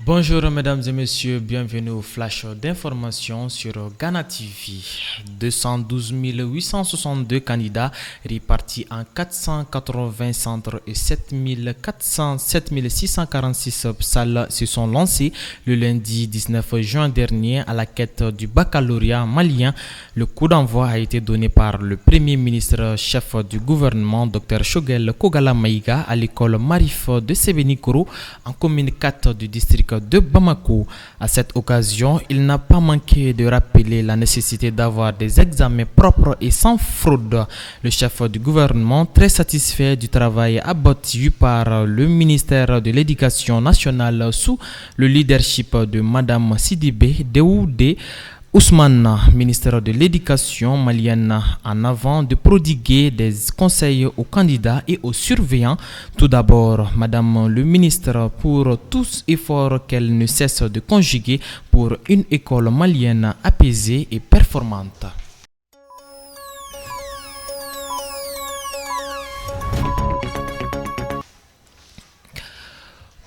Bonjour mesdames et messieurs, bienvenue au flash d'information sur Ghana TV. 212 862 candidats répartis en 480 centres et 7 646 salles se sont lancés le lundi 19 juin dernier à la quête du baccalauréat malien. Le coup d'envoi a été donné par le Premier ministre chef du gouvernement, Dr Shogel Kogala Maïga, à l'école Marif de Sébenikoro en commune 4 du district de Bamako. À cette occasion, il n'a pas manqué de rappeler la nécessité d'avoir des examens propres et sans fraude. Le chef du gouvernement, très satisfait du travail abattu par le ministère de l'Éducation nationale sous le leadership de Madame Sidibé Déoudé Ousmane, ministre de l'Éducation malienne, en avant de prodiguer des conseils aux candidats et aux surveillants. Tout d'abord, Madame le ministre, pour tous efforts qu'elle ne cesse de conjuguer pour une école malienne apaisée et performante.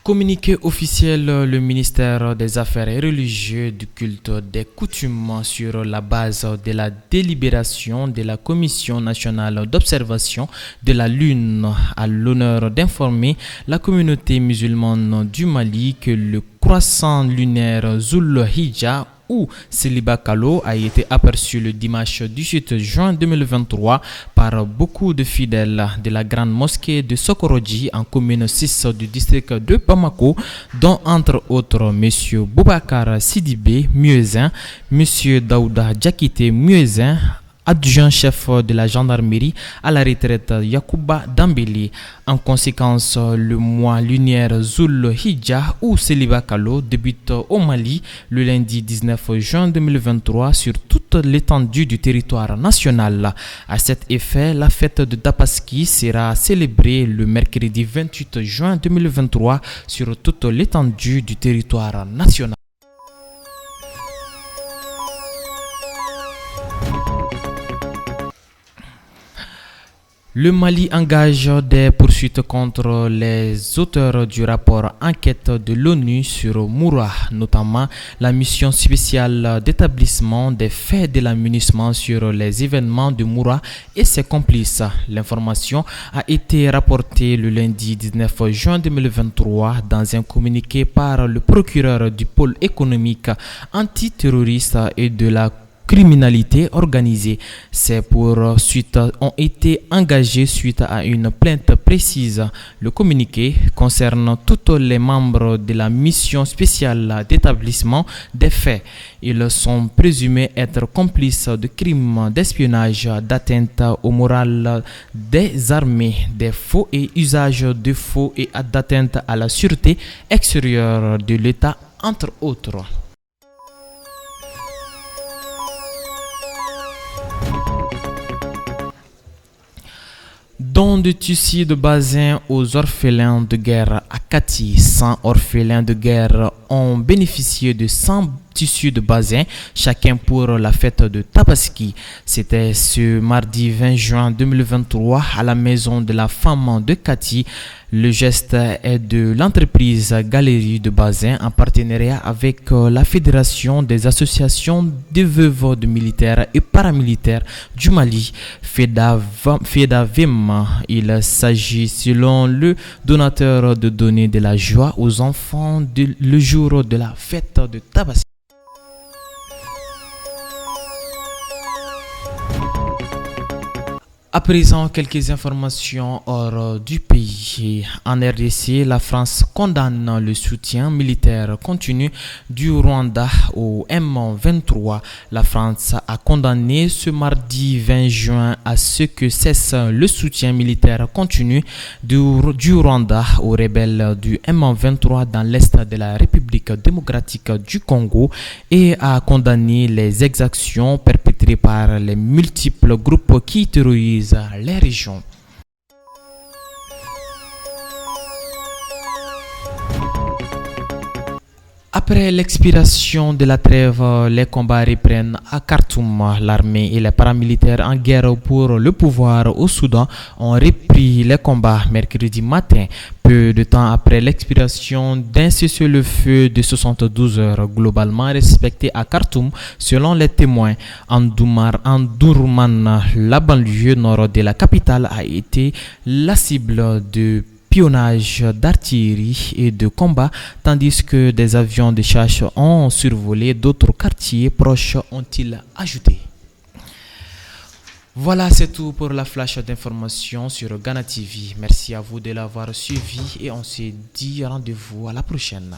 Communiqué officiel, le ministère des Affaires religieuses, du culte des coutumes sur la base de la délibération de la Commission nationale d'observation de la Lune a l'honneur d'informer la communauté musulmane du Mali que le croissant lunaire Zul-Hijja ou Seliba Kalo a été aperçu le dimanche 18 juin 2023 par beaucoup de fidèles de la grande mosquée de Sokorodji en commune 6 du district de Bamako, dont entre autres M. Boubacar Sidibé Muezin, M. Daouda Djakite Muezin, adjoint-chef de la gendarmerie à la retraite Yacouba Dambeli. En conséquence, le mois lunaire Zul-Hijja ou Seliba Kalo débute au Mali le lundi 19 juin 2023 sur toute l'étendue du territoire national. À cet effet, la fête de Tabaski sera célébrée le mercredi 28 juin 2023 sur toute l'étendue du territoire national. Le Mali engage des poursuites contre les auteurs du rapport enquête de l'ONU sur Moura, notamment la mission spéciale d'établissement des faits de l'amunissement sur les événements de Moura et ses complices. L'information a été rapportée le lundi 19 juin 2023 dans un communiqué par le procureur du pôle économique antiterroriste et de la criminalité organisée. Ces poursuites ont été engagées suite à une plainte précise. Le communiqué concerne tous les membres de la mission spéciale d'établissement des faits. Ils sont présumés être complices de crimes d'espionnage, d'atteinte au moral des armées, des faux et usage de faux et d'atteinte à la sûreté extérieure de l'État, entre autres. Don de tissus de basin aux orphelins de guerre à Kati. 100 orphelins de guerre ont bénéficié de 100 tissus de basin, chacun pour la fête de Tabaski. C'était ce mardi 20 juin 2023 à la maison de la femme de Kati. Le geste est de l'entreprise Galerie de Bazin en partenariat avec la Fédération des associations de veuves de militaires et paramilitaires du Mali, FEDAVIM. Il s'agit, selon le donateur, de donner de la joie aux enfants le jour de la fête de Tabaski. À présent, quelques informations hors du pays. En RDC, la France condamne le soutien militaire continu du Rwanda au M23. La France a condamné ce mardi 20 juin à ce que cesse le soutien militaire continu du Rwanda aux rebelles du M23 dans l'est de la République démocratique du Congo et a condamné les exactions perpétrées par les multiples groupes qui terrorisent les régions. Après l'expiration de la trêve, les combats reprennent à Khartoum. L'armée et les paramilitaires en guerre pour le pouvoir au Soudan ont repris les combats mercredi matin, peu de temps après l'expiration d'un cessez-le-feu de 72 heures globalement respecté à Khartoum selon les témoins. Andourman, la banlieue nord de la capitale, a été la cible de pionnage d'artillerie et de combat, tandis que des avions de chasse ont survolé d'autres quartiers proches, ont-ils ajouté. Voilà, c'est tout pour la flash d'information sur Ghana TV. Merci à vous de l'avoir suivi et on se dit rendez-vous à la prochaine.